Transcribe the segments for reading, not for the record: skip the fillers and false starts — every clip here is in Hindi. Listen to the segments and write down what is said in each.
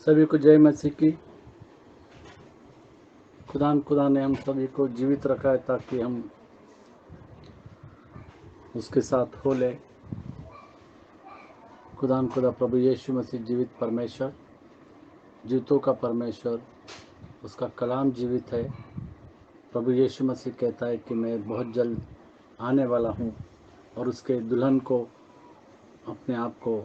सभी को जय मसीह की। खुदा ने हम सभी को जीवित रखा है ताकि हम उसके साथ हो ले। खुदा प्रभु यीशु मसीह जीवित परमेश्वर, जीवितों का परमेश्वर, उसका कलाम जीवित है। प्रभु यीशु मसीह कहता है कि मैं बहुत जल्द आने वाला हूँ और उसके दुल्हन को अपने आप को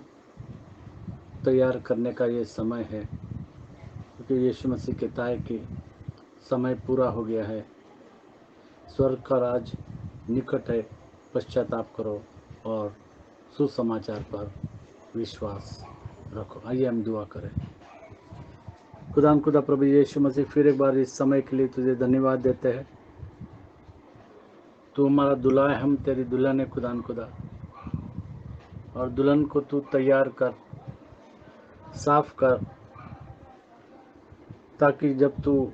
तैयार करने का ये समय है, क्योंकि यीशु मसीह कहता है कि समय पूरा हो गया है, स्वर्ग का राज निकट है, पश्चाताप करो और सुसमाचार पर विश्वास रखो। आइए हम दुआ करें। खुदा प्रभु यीशु मसीह, फिर एक बार इस समय के लिए तुझे धन्यवाद देते हैं। तू हमारा दुल्हा है, हम तेरी दुल्हन है खुदा, और दुल्हन को तू तैयार कर, साफ कर, ताकि जब तू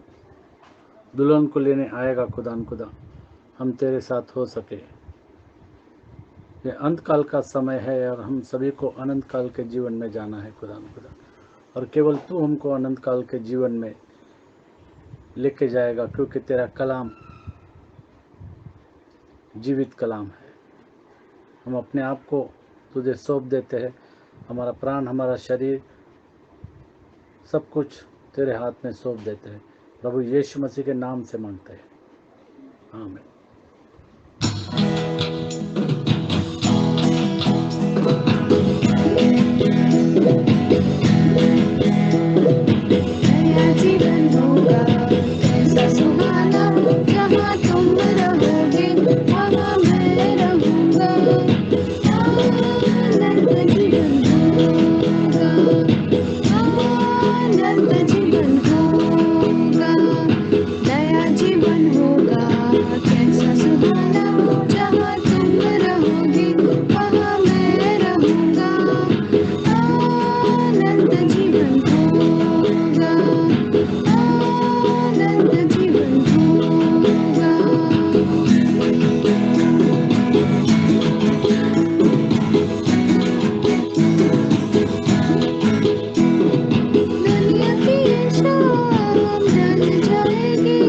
दुल्हन को लेने आएगा खुदा हम तेरे साथ हो सके। ये अंत काल का समय है और हम सभी को अनंत काल के जीवन में जाना है खुदा, और केवल तू हमको अनंत काल के जीवन में लेके जाएगा, क्योंकि तेरा कलाम जीवित कलाम है। हम अपने आप को तुझे सौंप देते हैं, हमारा प्राण, हमारा शरीर, सब कुछ तेरे हाथ में सौंप देते हैं। प्रभु यीशु मसीह के नाम से मांगते हैं, आमीन। जीवन होगा कैसा सुहाना, जहाँ तुम रहोगे वहाँ मैं रहूँगा। आनंद जीवन होगा, आनंद जीवन होगा, नया जीवन होगा कैसा सुहाना, जहाँ तुम रहोगे वहाँ मैं रहूँगा। आनंद जीवन होगा, आनंद जीवन होगा। दुनिया की शाम ढल जाएगी,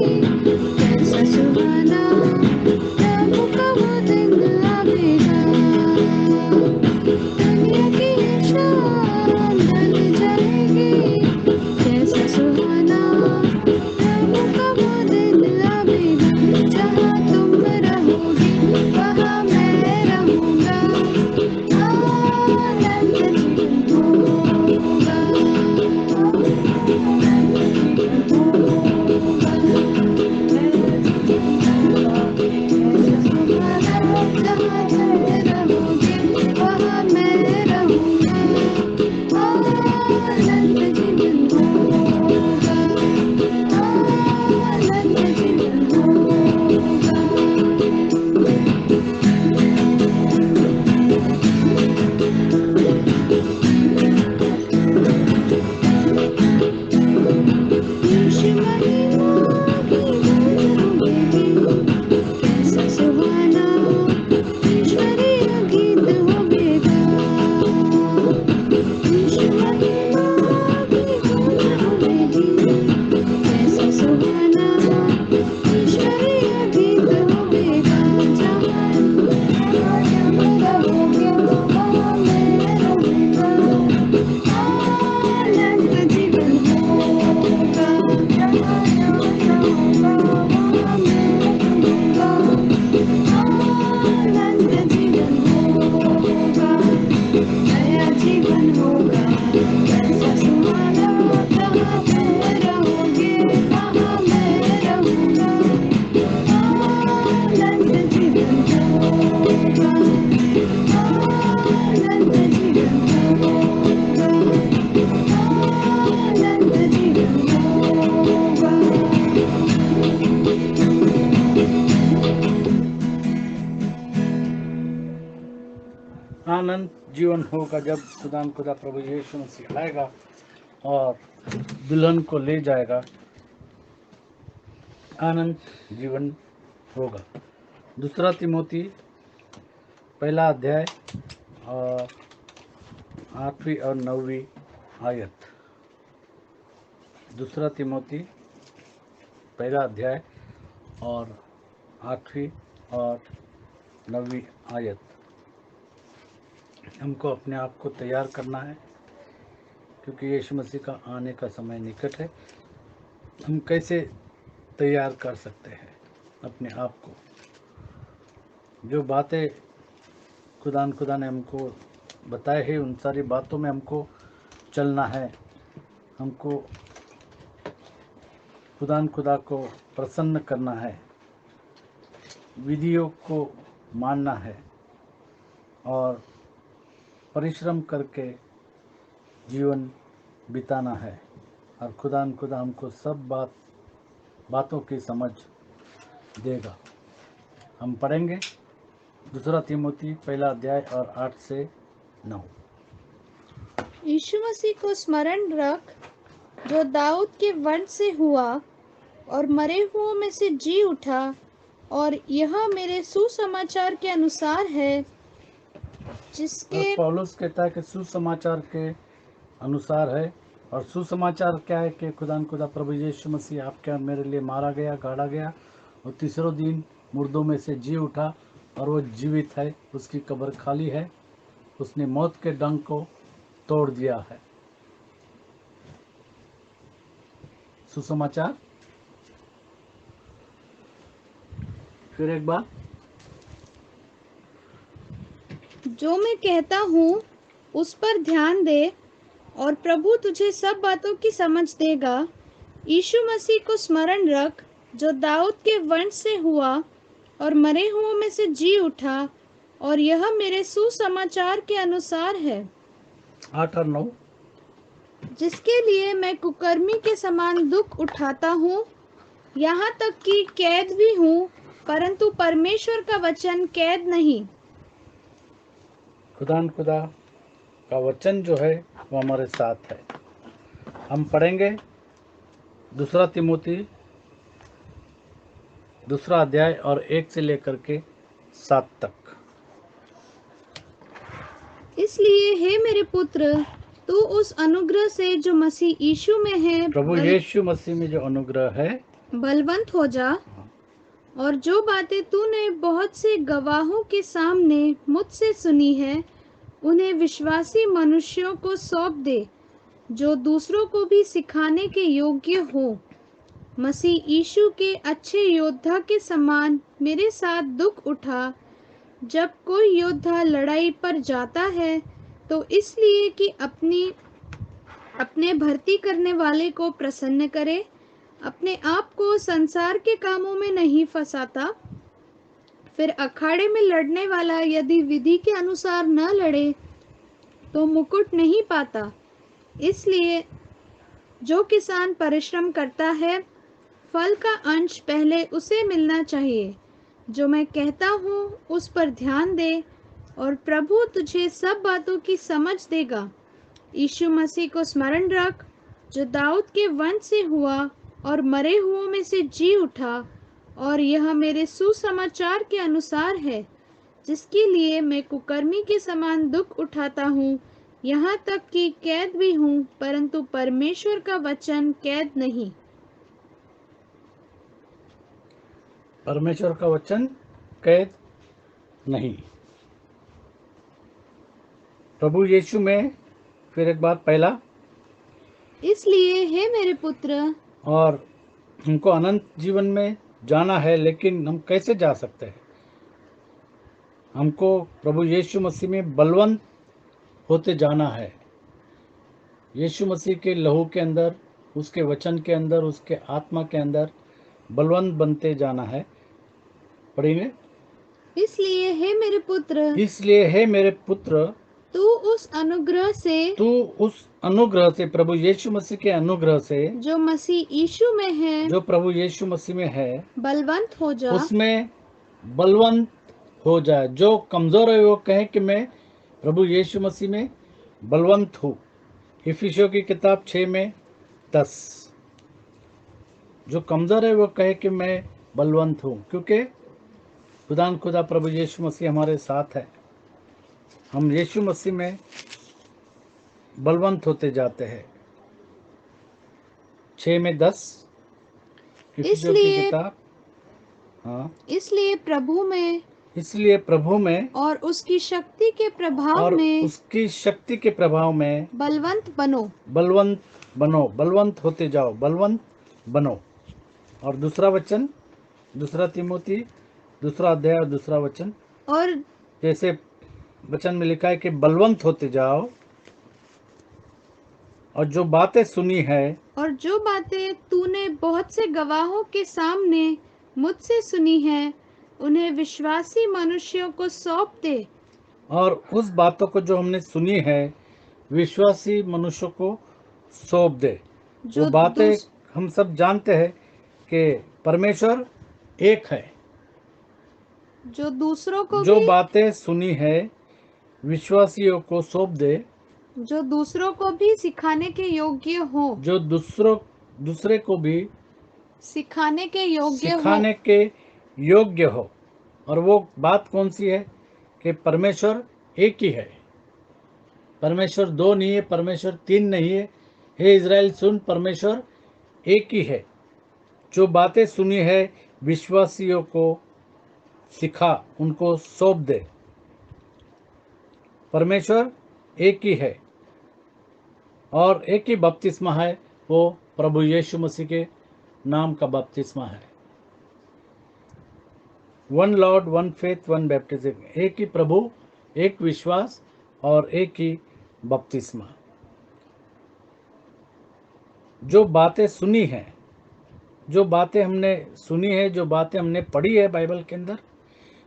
कैसा सुहाना प्रभु का वो दिन आवेगा। दुनिया की शाम ढल जाएगी, कैसा सुहाना प्रभु का वो दिन आवेगा। जहाँ तुम रहोगे वहाँ मैं रहूँगा। आनंद जीवन होगा, आनंद जीवन होगा जब खुदा प्रभु यीशु मसीह आएगा और दुल्हन को ले जाएगा। आनंद जीवन होगा। दूसरा तिमोथी पहला अध्याय और 8वीं और 9वीं आयत। दूसरा तिमोथी पहला अध्याय और 8वीं और 9वीं आयत। हमको अपने आप को तैयार करना है क्योंकि यीशु मसीह का आने का समय निकट है। हम कैसे तैयार कर सकते हैं अपने आप को? जो बातें खुदा ने हमको बताए हैं उन सारी बातों में हमको चलना है। हमको खुदा को प्रसन्न करना है, विधियों को मानना है और परिश्रम करके जीवन बिताना है। और खुदा हमको सब बातों की समझ देगा। हम पढ़ेंगे दूसरा तिमोथी पहला अध्याय और 8 से 9। यीशु मसीह को स्मरण रख, जो दाऊद के वंश से हुआ और मरे हुओं में से जी उठा, और यह मेरे सुसमाचार के अनुसार है, जिसके पौलुस कहता है कि सुसमाचार के अनुसार है। और सुसमाचार क्या है कि खुदा प्रभु यीशु मसीह आपके और मेरे लिए मारा गया, गाड़ा गया और तीसरे दिन मुर्दों में से जी उठा और वो जीवित है। उसकी कब्र खाली है। उसने मौत के डंक को तोड़ दिया है। सुसमाचार। फिर एक बार, जो मैं कहता हूँ उस पर ध्यान दे, और प्रभु तुझे सब बातों की समझ देगा। यीशु मसीह को स्मरण रख, जो दाऊद के वंश से हुआ और मरे हुओं में से जी उठा, और यह मेरे सुसमाचार के अनुसार है, 8 और 9। जिसके लिए मैं कुकर्मी के समान दुख उठाता हूँ, यहाँ तक कि कैद भी हूँ, परंतु परमेश्वर का वचन कैद नहीं। खुदा का वचन जो है वो हमारे साथ है। हम पढ़ेंगे दूसरा तिमोथी दूसरा अध्याय और 1 से लेकर के 7 तक। इसलिए हे मेरे पुत्र, तू उस अनुग्रह से जो मसीह यीशु में है प्रभु यीशु मसीह में जो अनुग्रह है बलवंत हो जा, और जो बातें तूने बहुत से गवाहों के सामने मुझसे सुनी है, उन्हें विश्वासी मनुष्यों को सौंप दे, जो दूसरों को भी सिखाने के योग्य हो। मसीह यीशु के अच्छे योद्धा के समान मेरे साथ दुख उठा। जब कोई योद्धा लड़ाई पर जाता है तो इसलिए कि अपने भर्ती करने वाले को प्रसन्न करे, अपने आप को संसार के कामों में नहीं फंसाता। फिर अखाड़े में लड़ने वाला यदि विधि के अनुसार न लड़े तो मुकुट नहीं पाता। इसलिए जो किसान परिश्रम करता है, फल का अंश पहले उसे मिलना चाहिए। जो मैं कहता हूँ उस पर ध्यान दे, और प्रभु तुझे सब बातों की समझ देगा। यीशु मसीह को स्मरण रख, जो दाऊद के वंश से हुआ और मरे हुओं में से जी उठा, और यह मेरे सुसमाचार के अनुसार है, जिसके लिए मैं कुकर्मी के समान दुख उठाता हूँ, यहाँ तक कि कैद भी हूँ, परंतु परमेश्वर का वचन कैद नहीं। परमेश्वर का वचन कैद नहीं। प्रभु यीशु में, फिर एक बार पहला, इसलिए हे मेरे पुत्र, और हमको अनंत जीवन में जाना है। लेकिन हम कैसे जा सकते हैं? हमको प्रभु यीशु मसीह में बलवंत होते जाना है। यीशु मसीह के लहू के अंदर, उसके वचन के अंदर, उसके आत्मा के अंदर बलवंत बनते जाना है। पढ़ेंगे। इसलिए हे मेरे पुत्र, इसलिए हे मेरे पुत्र, तू उस अनुग्रह से, प्रभु यीशु मसीह के अनुग्रह से, जो मसीह यीशु में है, जो प्रभु यीशु मसीह में है, बलवंत हो जा। उसमें बलवंत हो जाए। जो कमजोर है वो कहे कि मैं प्रभु यीशु मसीह में बलवंत हूँ। इफिसियों की किताब 6 में 10। जो कमजोर है वो कहे कि मैं बलवंत हूँ, क्योंकि खुदा प्रभु यीशु मसीह हमारे साथ है। हम यीशु मसीह में बलवंत होते जाते हैं। 6 में 10 इफिसियों की इसलिए किताब। हाँ, इसलिए प्रभु में इसलिए प्रभु में और उसकी शक्ति के प्रभाव और में उसकी शक्ति के प्रभाव में बलवंत बनो। बलवंत बनो, बलवंत होते जाओ, बलवंत बनो। और दूसरा वचन, दूसरा तिमोथी दूसरा अध्याय और दूसरा वचन, और जैसे वचन में लिखा है कि बलवंत होते जाओ, और जो बातें सुनी है और जो बातें तूने बहुत से गवाहों के सामने मुझसे सुनी है, उन्हें विश्वासी मनुष्यों को सौंप दे। और उस बातों को जो हमने सुनी है विश्वासी मनुष्यों को सौंप दे। वो जो बातें दूस- हम सब जानते हैं कि परमेश्वर एक है। जो दूसरों को जो भी बातें सुनी है विश्वासियों को सौंप दे, जो दूसरों को भी सिखाने के योग्य हो, जो दूसरे को भी सिखाने के योग्य हो। सिखाने के योग्य हो। और वो बात कौन सी है कि परमेश्वर एक ही है, परमेश्वर दो नहीं है, परमेश्वर तीन नहीं है। हे इज़राइल सुन, परमेश्वर एक ही है। जो बातें सुनी है विश्वासियों को सिखा, उनको सौंप दे। परमेश्वर एक ही है और एक ही बपतिस्मा है, वो प्रभु यीशु मसीह के नाम का बपतिस्मा है। One Lord, one faith, one baptism. एक ही प्रभु, एक विश्वास और एक ही बपतिस्मा। जो बातें सुनी हैं, जो बातें हमने सुनी है, जो बातें हमने पढ़ी है बाइबल के अंदर,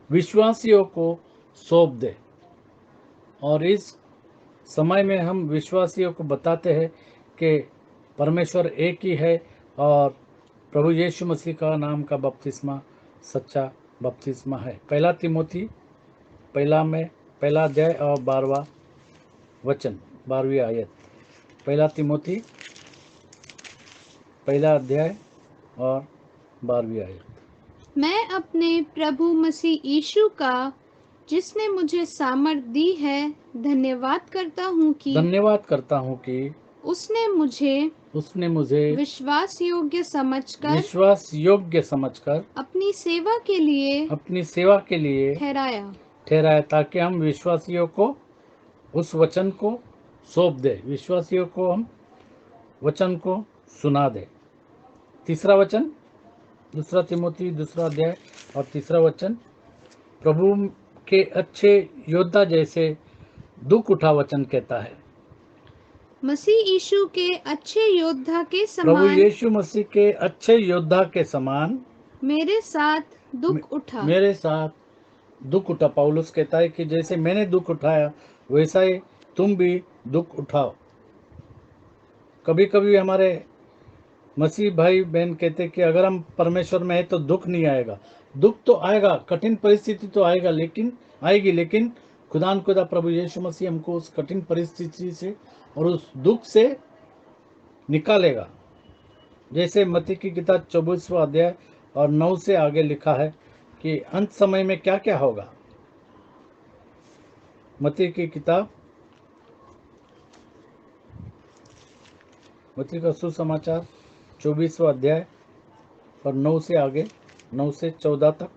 विश्वासियों को सौंप दे। और इस समय में हम विश्वासियों को बताते हैं कि परमेश्वर एक ही है और प्रभु यीशु मसीह का नाम का बपतिस्मा सच्चा बपतिस्मा है। पहला तिमोथी पहला अध्याय और 12वां वचन, 12वीं आयत। पहला तिमोथी पहला अध्याय और 12वीं आयत। मैं अपने प्रभु मसीह यीशु का, जिसने मुझे सामर्थ दी है, धन्यवाद करता हूँ कि उसने मुझे विश्वास योग्य समझकर अपनी सेवा के लिए ठहराया, ताकि हम विश्वासियों को उस वचन को सौंप दे, विश्वासियों को हम वचन को सुना दे। तीसरा वचन, दूसरा तिमोथी दूसरा अध्याय और तीसरा वचन, प्रभु के अच्छे योद्धा जैसे दुख उठा वचन कहता है। मसीह यीशु के अच्छे योद्धा के प्रभु समान यीशु मसीह के अच्छे योद्धा के समान मेरे साथ दुख उठा। मेरे साथ दुख उठा। पौलुस कहता है कि जैसे मैंने दुख उठाया वैसा ही तुम भी दुख उठाओ। कभी कभी हमारे मसीह भाई बहन कहते कि अगर हम परमेश्वर में है तो दुख नहीं आएगा। दुख तो आएगा, कठिन परिस्थिति तो आएगी, लेकिन खुदा प्रभु यीशु मसीह हमको उस कठिन परिस्थिति से और उस दुख से निकालेगा। जैसे मत्ती की किताब 24वां अध्याय और 9 से आगे लिखा है कि अंत समय में क्या क्या होगा। मत्ती की किताब, मत्ती का सुसमाचार 24वां अध्याय और 9 से आगे, 9 से 14 तक।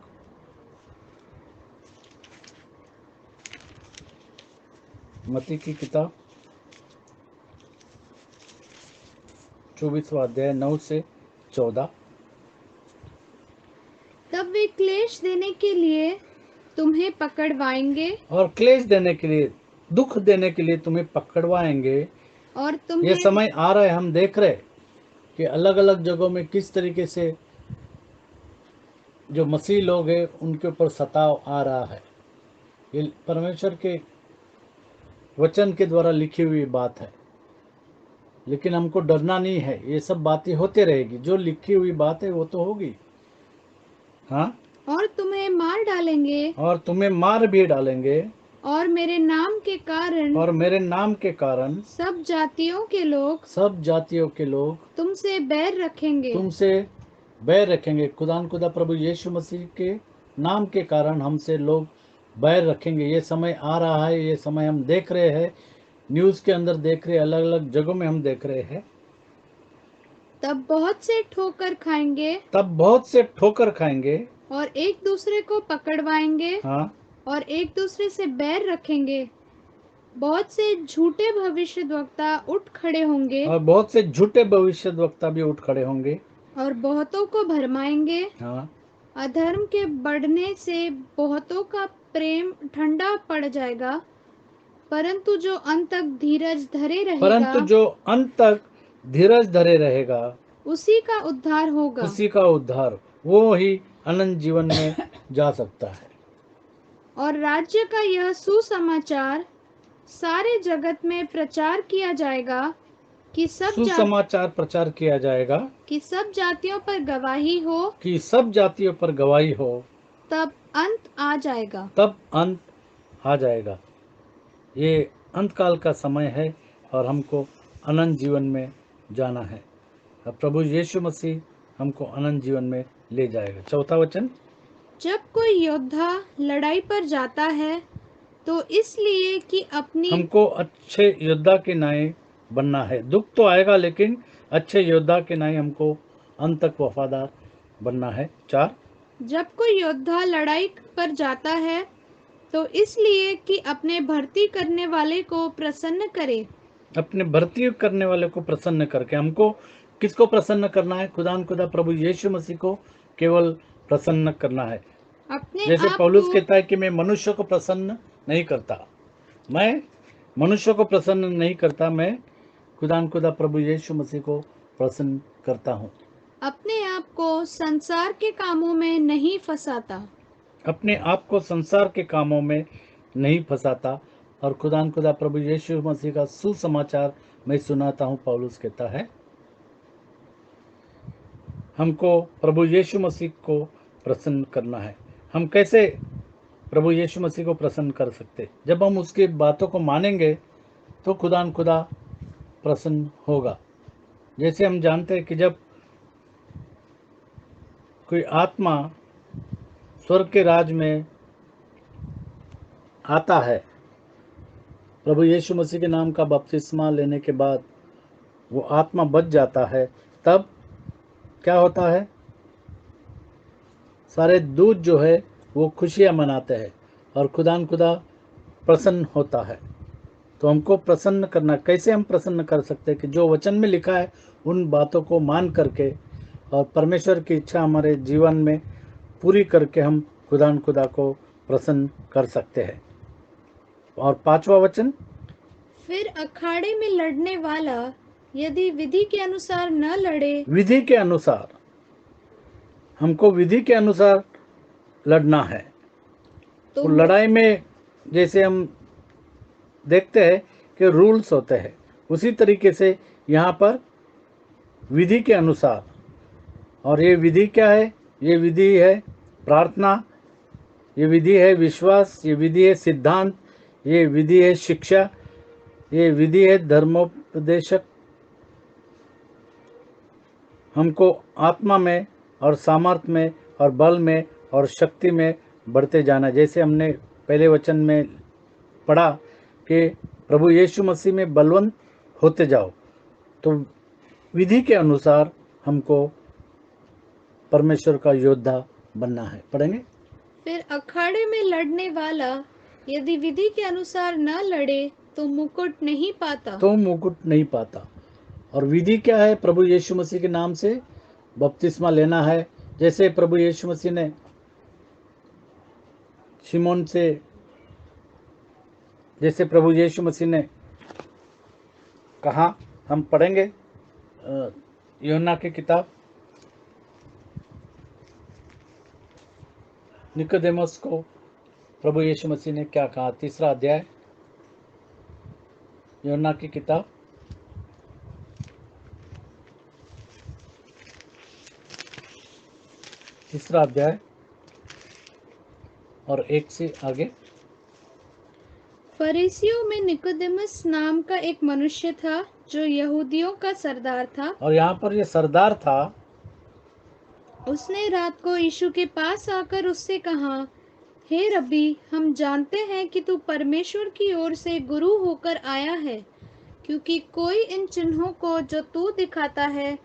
मत्ती की किताब 24वां अध्याय 9 से 14। तब वे क्लेश देने के लिए तुम्हें पकड़वाएंगे और क्लेश देने के लिए, दुख देने के लिए तुम्हें पकड़वाएंगे। और ये तुम्हें समय आ रहा है, हम देख रहे कि अलग अलग जगहों में किस तरीके से जो मसीह लोग हैं उनके ऊपर सताव आ रहा है। ये परमेश्वर के वचन के द्वारा लिखी हुई बात है, लेकिन हमको डरना नहीं है। ये सब बातें होते रहेगी, जो लिखी हुई बात है वो तो होगी। हाँ, और तुम्हें मार डालेंगे और तुम्हें मार भी डालेंगे, और मेरे नाम के कारण सब जातियों के लोग तुमसे बैर रखेंगे। खुदा प्रभु यीशु मसीह के नाम के कारण हमसे लोग बैर रखेंगे। ये समय आ रहा है, ये समय हम देख रहे हैं, न्यूज़ के अंदर देख रहे हैं, अलग अलग जगहों में हम देख रहे हैं। तब बहुत से ठोकर खाएंगे तब बहुत से ठोकर खाएंगे। और एक दूसरे को पकड़वाएंगे हाँ, और एक दूसरे से बैर रखेंगे। बहुत से झूठे भविष्यद्वक्ता उठ खड़े होंगे और बहुत से झूठे भविष्यद्वक्ता भी उठ खड़े होंगे। और बहुतों को भरमाएंगे। हाँ, अधर्म के बढ़ने से बहुतों का प्रेम ठंडा पड़ जाएगा, परंतु जो अंत तक धीरज धरे रहेगा परंतु जो अंत तक धीरज धरे रहेगा उसी का उद्धार होगा। उसी का उद्धार, वो ही अनंत जीवन में जा सकता है। और राज्य का यह सुसमाचार सारे जगत में प्रचार किया जाएगा कि सुसमाचार प्रचार किया जाएगा कि सब जातियों पर गवाही हो, कि सब जातियों पर गवाही हो, तब अंत आ जाएगा। तब अंत आ जाएगा। ये अंत काल का समय है और हमको अनंत जीवन में जाना है। अब प्रभु यीशु मसीह हमको अनंत जीवन में ले जाएगा। चौथा वचन, जब कोई योद्धा लड़ाई पर जाता है तो इसलिए कि अपनी हमको अच्छे योद्धा के नाए बनना है। दुख तो आएगा लेकिन अच्छे योद्धा के नाए हमको अंत तक वफादार बनना है। 4, जब कोई योद्धा लड़ाई पर जाता है तो इसलिए कि अपने भर्ती करने वाले को प्रसन्न करे। अपने भर्ती करने वाले को प्रसन्न करके, हमको किसको प्रसन्न करना है? खुदान खुदा प्रभु यीशु मसीह को केवल प्रसन्न करना है। अपने जैसे आप पौलुस को कहता है कि मैं मनुष्य को प्रसन्न नहीं करता, मैं मनुष्य को प्रसन्न नहीं करता, मैं खुदान खुदा प्रभु यीशु मसीह को प्रसन्न करता हूँ। अपने आप को संसार के कामों में नहीं फंसाता। अपने आप को संसार के कामों में नहीं फंसाता और खुदान खुदा प्रभु यीशु मसीह का सुसमाचार मैं सुनाता हूँ। पौलुस कहता है हमको प्रभु यीशु मसीह को प्रसन्न करना है। हम कैसे प्रभु यीशु मसीह को प्रसन्न कर सकते? जब हम उसकी बातों को मानेंगे तो खुदान खुदा प्रसन्न होगा। जैसे हम जानते हैं कि जब कोई आत्मा स्वर्ग के राज में आता है, प्रभु यीशु मसीह के नाम का बपतिस्मा लेने के बाद वो आत्मा बच जाता है, तब क्या होता है? सारे दूत जो है वो खुशियां मनाते हैं और खुदान खुदा प्रसन्न होता है। तो हमको प्रसन्न करना, कैसे हम प्रसन्न कर सकते हैं? कि जो वचन में लिखा है उन बातों को मान करके और परमेश्वर की इच्छा हमारे जीवन में पूरी करके हम खुदान खुदा को प्रसन्न कर सकते हैं। और 5वां वचन, फिर अखाड़े में लड़ने वाला यदि विधि के अनुसार न लड़े, विधि के अनुसार, हमको विधि के अनुसार लड़ना है। तो लड़ाई में जैसे हम देखते हैं कि रूल्स होते हैं, उसी तरीके से यहाँ पर विधि के अनुसार। और ये विधि क्या है? ये विधि है प्रार्थना, ये विधि है विश्वास, ये विधि है सिद्धांत, ये विधि है शिक्षा, ये विधि है धर्मोपदेशक। हमको आत्मा में और सामर्थ में और बल में और शक्ति में बढ़ते जाना। जैसे हमने पहले वचन में पढ़ा कि प्रभु यीशु मसीह में बलवंत होते जाओ, तो विधि के अनुसार हमको परमेश्वर का योद्धा बनना है। पढ़ेंगे। फिर अखाड़े में लड़ने वाला यदि विधि के अनुसार न लड़े तो मुकुट नहीं पाता। तो मुकुट नहीं पाता। और विधि क्या है? प्रभु यीशु मसीह के नाम से बपतिस्मा लेना है। जैसे प्रभु यीशु मसीह ने शिमोन से, जैसे प्रभु यीशु मसीह ने कहा, हम पढ़ेंगे यूहन्ना की किताब, निकोदेमस को प्रभु यीशु मसीह ने क्या कहा? 3रा अध्याय यूहन्ना की किताब, 3रा अध्याय और 1 से आगे। फरीसियों में निकोदेमस नाम का एक मनुष्य था जो यहूदियों का सरदार था। और यहाँ पर ये सरदार था। उसने रात को यीशु के पास आकर उससे कहा, हे रब्बी, हम जानते हैं कि तू परमेश्वर की ओर से गुरु होकर आया है, क्योंकि कोई इन चिन्हों को जो तू दिखाता है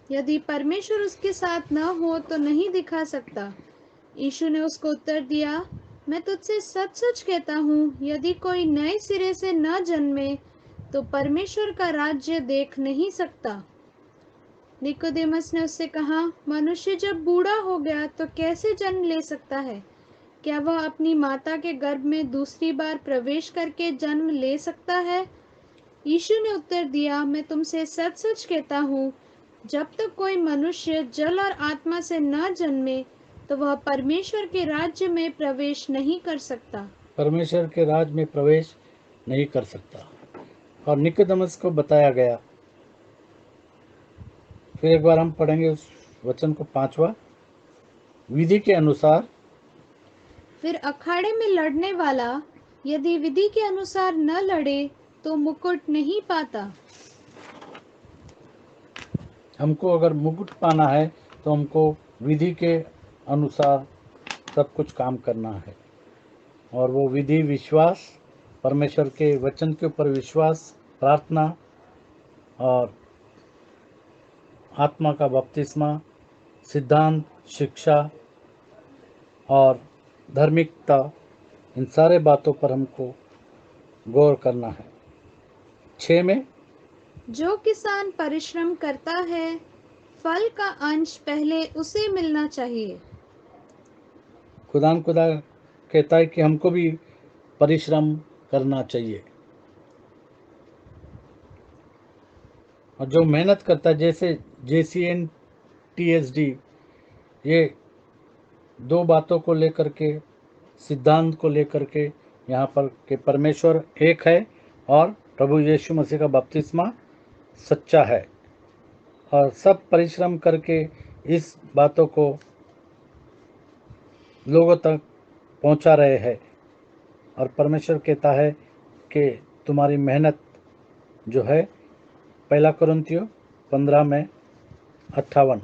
यदि परमेश्वर उसके साथ न हो तो नहीं दिखा सकता। यीशु ने उसको उत्तर दिया, मैं तुझसे सच सच कहता हूँ, यदि कोई नए सिरे से न जन्मे तो परमेश्वर का राज्य देख नहीं सकता। निकोदेमस ने उससे कहा, मनुष्य जब बूढ़ा हो गया तो कैसे जन्म ले सकता है? क्या वह अपनी माता के गर्भ में दूसरी बार प्रवेश करके जन्म ले सकता है? यीशु ने उत्तर दिया, मैं तुमसे सच सच कहता हूँ, जब तक कोई मनुष्य जल और आत्मा से न जन्मे तो वह परमेश्वर के राज्य में प्रवेश नहीं कर सकता। परमेश्वर के राज में प्रवेश नहीं कर सकता। और निकोदेमस को बताया गया। फिर एक बार हम पढ़ेंगे उस वचन को, 5वां। विधि के अनुसार, फिर अखाड़े में लड़ने वाला यदि विधि के अनुसार न लड़े तो मुकुट नहीं पाता। हमको अगर मुकुट पाना है तो हमको विधि के अनुसार सब कुछ काम करना है। और वो विधि विश्वास, परमेश्वर के वचन के ऊपर विश्वास, प्रार्थना और आत्मा का बपतिस्मा, सिद्धांत, शिक्षा और धार्मिकता, इन सारे बातों पर हमको गौर करना है। 6 में, जो किसान परिश्रम करता है फल का अंश पहले उसे मिलना चाहिए। खुदा कहता है कि हमको भी परिश्रम करना चाहिए। और जो मेहनत करता है, जैसे JCN TSD, ये 2 बातों को लेकर के, सिद्धांत को लेकर के यहाँ पर कि परमेश्वर एक है और प्रभु यीशु मसीह का बपतिस्मा सच्चा है, और सब परिश्रम करके इस बातों को लोगों तक पहुंचा रहे हैं। और परमेश्वर कहता है कि तुम्हारी मेहनत जो है, 1 कुरिन्थियों 15 में 58,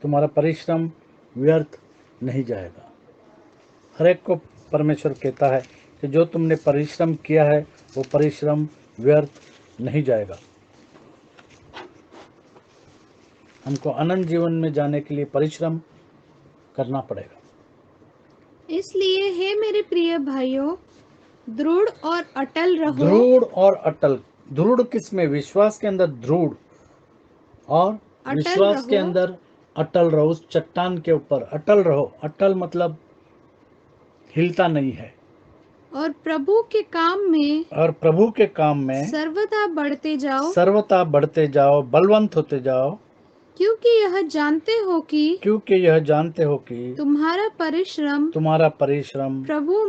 तुम्हारा परिश्रम व्यर्थ नहीं जाएगा। हर एक को परमेश्वर कहता है कि जो तुमने परिश्रम किया है वो परिश्रम व्यर्थ नहीं जाएगा। हमको अनंत जीवन में जाने के लिए परिश्रम करना पड़ेगा। इसलिए हे मेरे प्रिय भाइयों, दृढ़ और अटल रहो। दृढ़ और अटल। दृढ़ किसमें? विश्वास के अंदर दृढ़, और अटल विश्वास के रहो। अंदर अटल रहो। उस चट्टान के ऊपर अटल रहो। अटल मतलब हिलता नहीं है। और प्रभु के काम में और प्रभु के काम में सर्वदा बढ़ते जाओ, सर्वथा बढ़ते जाओ, बलवंत होते जाओ, क्योंकि यह जानते हो कि क्योंकि यह जानते हो कि तुम्हारा परिश्रम प्रभु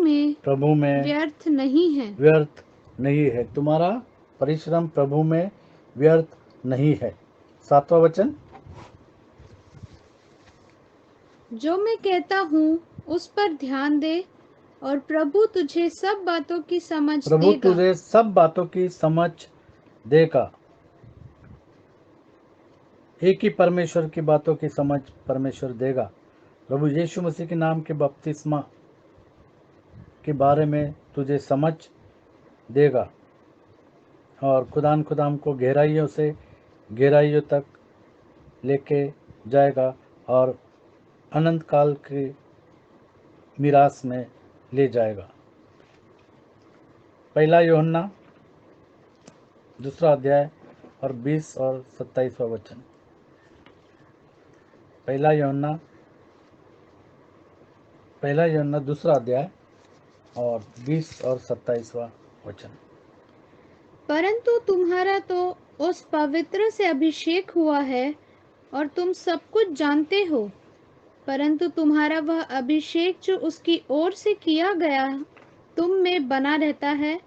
में व्यर्थ नहीं है। व्यर्थ नहीं है। तुम्हारा परिश्रम प्रभु में व्यर्थ नहीं है। 7वां वचन, जो मैं कहता हूँ उस पर ध्यान दे और प्रभु तुझे सब बातों की समझ प्रभु देगा। तुझे सब बातों की समझ देगा। एक ही परमेश्वर की बातों की समझ परमेश्वर देगा। प्रभु यीशु मसीह के नाम के बपतिस्मा के बारे में तुझे समझ देगा, और खुदान को गहराइयों से गहराइयों तक लेके जाएगा और अनंत काल के मिरास में ले जाएगा। 1 यूहन्ना 2 अध्याय और 20 और 27वां वचन। 1 यूहन्ना 2 अध्याय और 20 और 27वां वचन। परंतु तुम्हारा तो उस पवित्र से अभिषेक हुआ है और तुम सब कुछ जानते हो। परंतु तुम्हारा वह अभिषेक जो उसकी ओर से किया गया तुम में बना रहता है,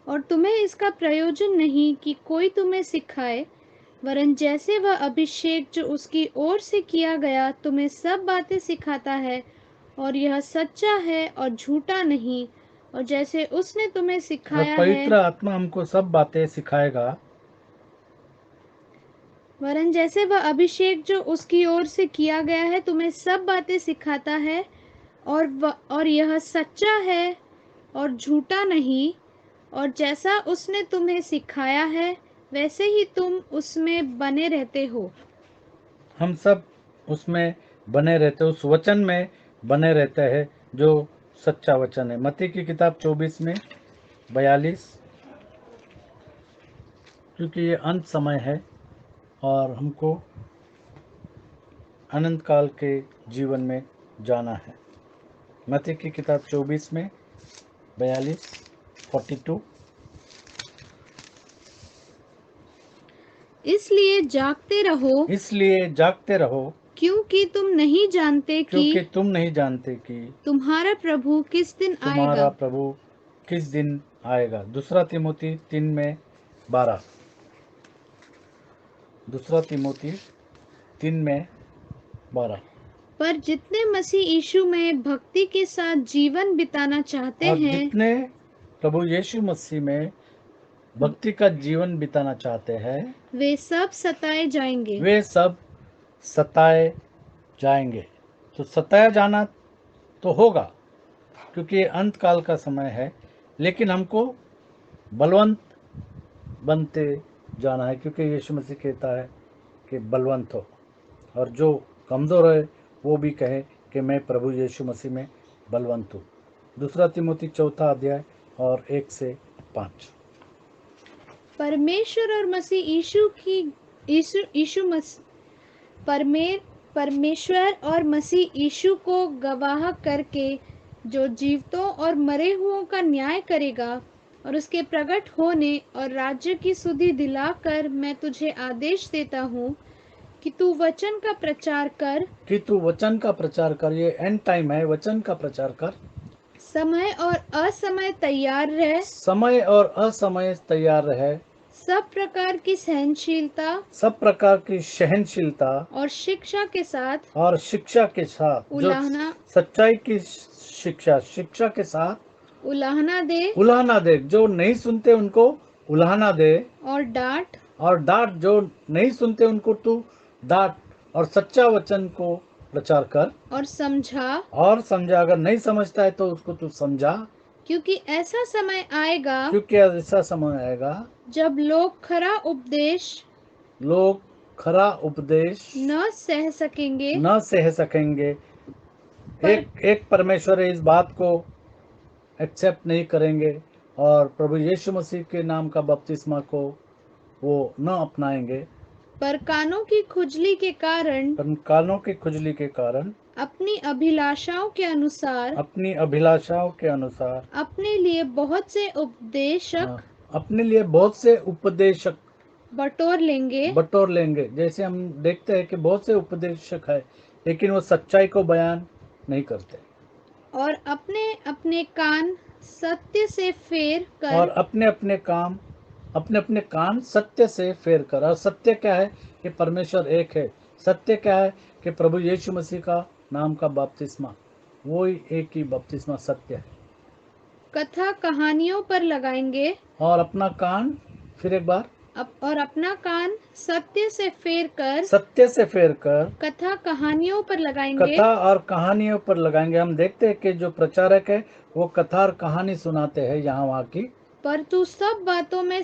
और तुम्हें इसका प्रयोजन नहीं कि कोई तुम्हें सिखाए, वरन जैसे वह अभिषेक जो उसकी ओर से किया गया तुम्हें सब बातें सिखाता है, और यह सच्चा है और झूठा नहीं, और जैसे उसने तुम्हें सिखाया पवित्र है, आत्मा हमको सब बातें सिखाएगा। वरन जैसे वह अभिषेक जो उसकी ओर से किया गया है तुम्हें सब बातें सिखाता है, और यह सच्चा है और झूठा नहीं, और जैसा उसने तुम्हें सिखाया है वैसे ही तुम उसमें बने रहते हो। हम सब उसमें बने रहते, उस वचन में बने रहते हैं जो सच्चा वचन है। मत्ती की किताब 24 में 42, क्योंकि ये अंत समय है और हमको अनंत काल के जीवन में जाना है। मत्ती की किताब 24 में 42, 42। इसलिए जागते रहो, इसलिए जागते रहो, क्योंकि तुम नहीं जानते क्योंकि कि तुम नहीं जानते कि तुम्हारा प्रभु किस दिन तुम्हारा आएगा। प्रभु किस दिन आएगा। दूसरा तिमोथी 3 में 12। दूसरा तिमोथी 3 में 12। पर जितने मसीह यीशु में भक्ति के साथ जीवन बिताना चाहते और हैं, जितने प्रभु यीशु मसीह में भक्ति का जीवन बिताना चाहते हैं, वे सब सताए जाएंगे। वे सब सताए जाएंगे। तो सताया जाना तो होगा, क्योंकि ये अंत काल का समय है, लेकिन हमको बलवंत बनते जाना है, क्योंकि यीशु मसीह कहता है कि बलवंत हो, और जो कमज़ोर है वो भी कहे कि मैं प्रभु यीशु मसीह में बलवंत हूँ। दूसरा तिमोथी 4 अध्याय और 1 से 5। परमेश्वर और मसीह परमेश्वर और मसीह यीशु को गवाह करके जो जीवितों और मरे हुओं का न्याय करेगा, और उसके प्रकट होने और राज्य की सुधि दिलाकर मैं तुझे आदेश देता हूँ कि तू वचन का प्रचार कर। कि तू वचन का प्रचार कर, ये एंड टाइम है, वचन का प्रचार कर। समय और असमय तैयार रह, समय और असमय तैयार रहे। सब प्रकार की सहनशीलता सब प्रकार की सहनशीलता और शिक्षा के साथ और शिक्षा के साथ, जो उलाहना सच्चाई की शिक्षा के साथ उलाहना दे, उलाहना दे। जो नहीं सुनते उनको उलाहना दे, और डांट, और डांट। जो नहीं सुनते उनको तू डांट, और सच्चा वचन को प्रचार कर और समझा, और समझा। अगर नहीं समझता है तो उसको तू समझा, क्योंकि ऐसा समय आएगा क्योंकि ऐसा समय आएगा जब लोग खरा उपदेश न सह सकेंगे, सह सकेंगे। पर एक परमेश्वर इस बात को एक्सेप्ट नहीं करेंगे, और प्रभु यीशु मसीह के नाम का बपतिस्मा को वो न अपनाएंगे। पर कानों की खुजली के कारण, कानों की खुजली के कारण, अपनी अभिलाषाओं के अनुसार, अपने लिए बहुत से उपदेशक अपने लिए बहुत से उपदेशक बटोर लेंगे। जैसे हम देखते हैं कि बहुत से उपदेशक है, लेकिन वो सच्चाई को बयान नहीं करते, और अपने अपने कान सत्य से फेर कर, और अपने अपने कान सत्य से फेर कर। और सत्य क्या है? कि परमेश्वर एक है। सत्य क्या है? कि प्रभु यीशु मसीह का नाम का बपतिस्मा, वो ही एक ही बपतिस्मा सत्य है। कथा कहानियों पर लगाएंगे, और अपना कान, फिर एक बार, और अपना कान सत्य से फेर कर कथा कहानियों पर लगाएंगे। कथा और कहानियों पर लगाएंगे। हम देखते हैं कि जो प्रचारक है वो कथा और कहानी सुनाते हैं यहाँ वहाँ की। पर तू सब बातों में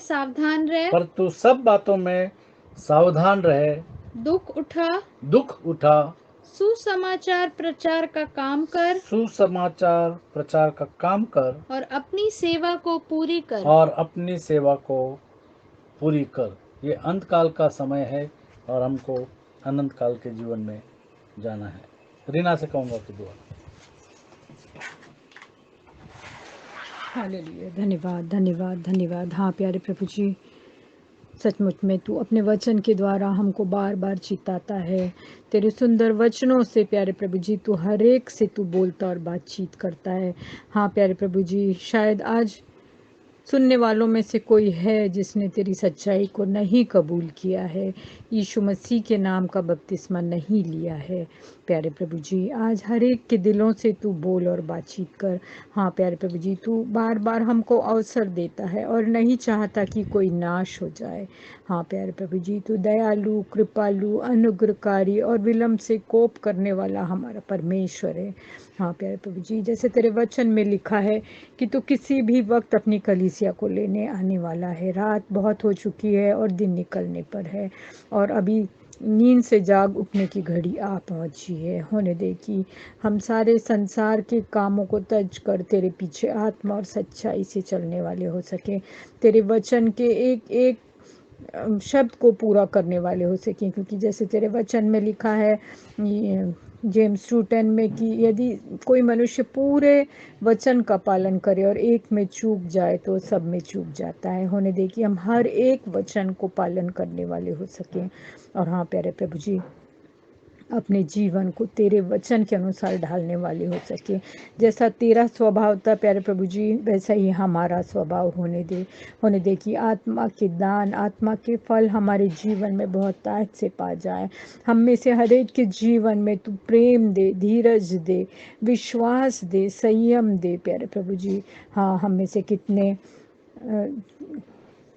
सावधान रहे। दुख उठा। सुसमाचार प्रचार का काम कर, और अपनी सेवा को पूरी कर। ये अंत काल का समय है और हमको अनंत काल के जीवन में जाना है। रीना से कहूँगा कि दुआ। हालेलुया। धन्यवाद धन्यवाद धन्यवाद। हाँ प्यारे प्रभु जी, सचमुच में तू अपने वचन के द्वारा हमको बार बार चिताता है। तेरे सुंदर वचनों से प्यारे प्रभु जी तू हर एक से तू बोलता और बातचीत करता है। हाँ प्यारे प्रभु जी, शायद आज सुनने वालों में से कोई है जिसने तेरी सच्चाई को नहीं कबूल किया है, यीशु मसीह के नाम का बपतिस्मा नहीं लिया है। प्यारे प्रभु जी, आज हर एक के दिलों से तू बोल और बातचीत कर। हाँ प्यारे प्रभु जी, तू बार बार हमको अवसर देता है और नहीं चाहता कि कोई नाश हो जाए। हाँ प्यारे प्रभु जी, तू दयालु, कृपालु, अनुग्रहकारी और विलम्ब से कोप करने वाला हमारा परमेश्वर है। हाँ प्यारे प्रभु जी, जैसे तेरे वचन में लिखा है कि तू किसी भी वक्त अपनी कलीसिया को लेने आने वाला है। रात बहुत हो चुकी है और दिन निकलने पर है, और अभी नींद से जाग उठने की घड़ी आ पहुंची है। होने दे कि हम सारे संसार के कामों को तज कर तेरे पीछे आत्मा और सच्चाई से चलने वाले हो सके, तेरे वचन के एक एक शब्द को पूरा करने वाले हो सके। क्योंकि जैसे तेरे वचन में लिखा है जेम्स 2:10 में कि यदि कोई मनुष्य पूरे वचन का पालन करे और एक में चूक जाए तो सब में चूक जाता है। होने दे कि हम हर एक वचन को पालन करने वाले हो सकें। और हाँ प्यारे प्रभु जी, अपने जीवन को तेरे वचन के अनुसार ढालने वाले हो सके। जैसा तेरा स्वभाव था प्यारे प्रभु जी, वैसा ही हमारा स्वभाव होने दे कि आत्मा के दान, आत्मा के फल हमारे जीवन में बहुत ताज से पा जाए। हम में से हर एक के जीवन में तू प्रेम दे, धीरज दे, विश्वास दे, संयम दे प्यारे प्रभु जी। हाँ, हम में से कितने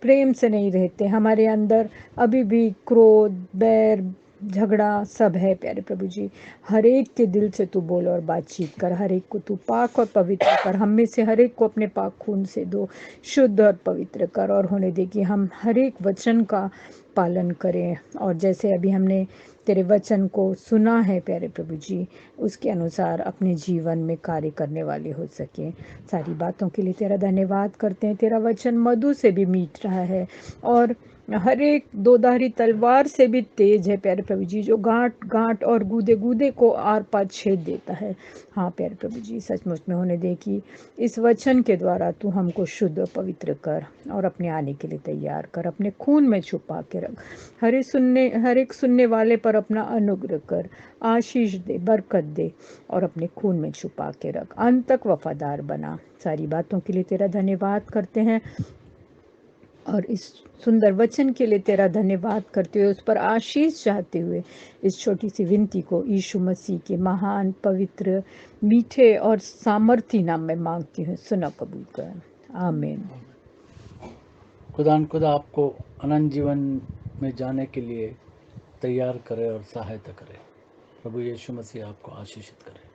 प्रेम से नहीं रहते, हमारे अंदर अभी भी क्रोध, बैर, झगड़ा सब है प्यारे प्रभु जी। हर एक के दिल से तू बोल और बातचीत कर, हर एक को तू पाक और पवित्र कर। हम में से हर एक को अपने पाक खून से धो, शुद्ध और पवित्र कर। और होने दे कि हम हर एक वचन का पालन करें, और जैसे अभी हमने तेरे वचन को सुना है प्यारे प्रभु जी, उसके अनुसार अपने जीवन में कार्य करने वाले हो सके। सारी बातों के लिए तेरा धन्यवाद करते हैं। तेरा वचन मधु से भी मीठ रहा है और हर एक दोधारी तलवार से भी तेज है प्यारे प्रभु जी, जो गांठ गांठ और गूदे गूदे को आर पार छेद देता है। हाँ प्यारे प्रभु जी, सचमुच में होने दे कि इस वचन के द्वारा तू हमको शुद्ध और पवित्र कर और अपने आने के लिए तैयार कर। अपने खून में छुपा के रख, हर एक सुनने वाले पर अपना अनुग्रह कर, आशीष दे, बरकत दे और अपने खून में छुपा के रख, अंत तक वफादार बना। सारी बातों के लिए तेरा धन्यवाद करते हैं और इस सुंदर वचन के लिए तेरा धन्यवाद करते हुए, उस पर आशीष चाहते हुए, इस छोटी सी विनती को यीशु मसीह के महान, पवित्र, मीठे और सामर्थी नाम में मांगती हूँ। सुना कबूल कर, आमीन। खुदा आपको अनंत जीवन में जाने के लिए तैयार करे और सहायता करे। प्रभु यीशु मसीह आपको आशीषित करे।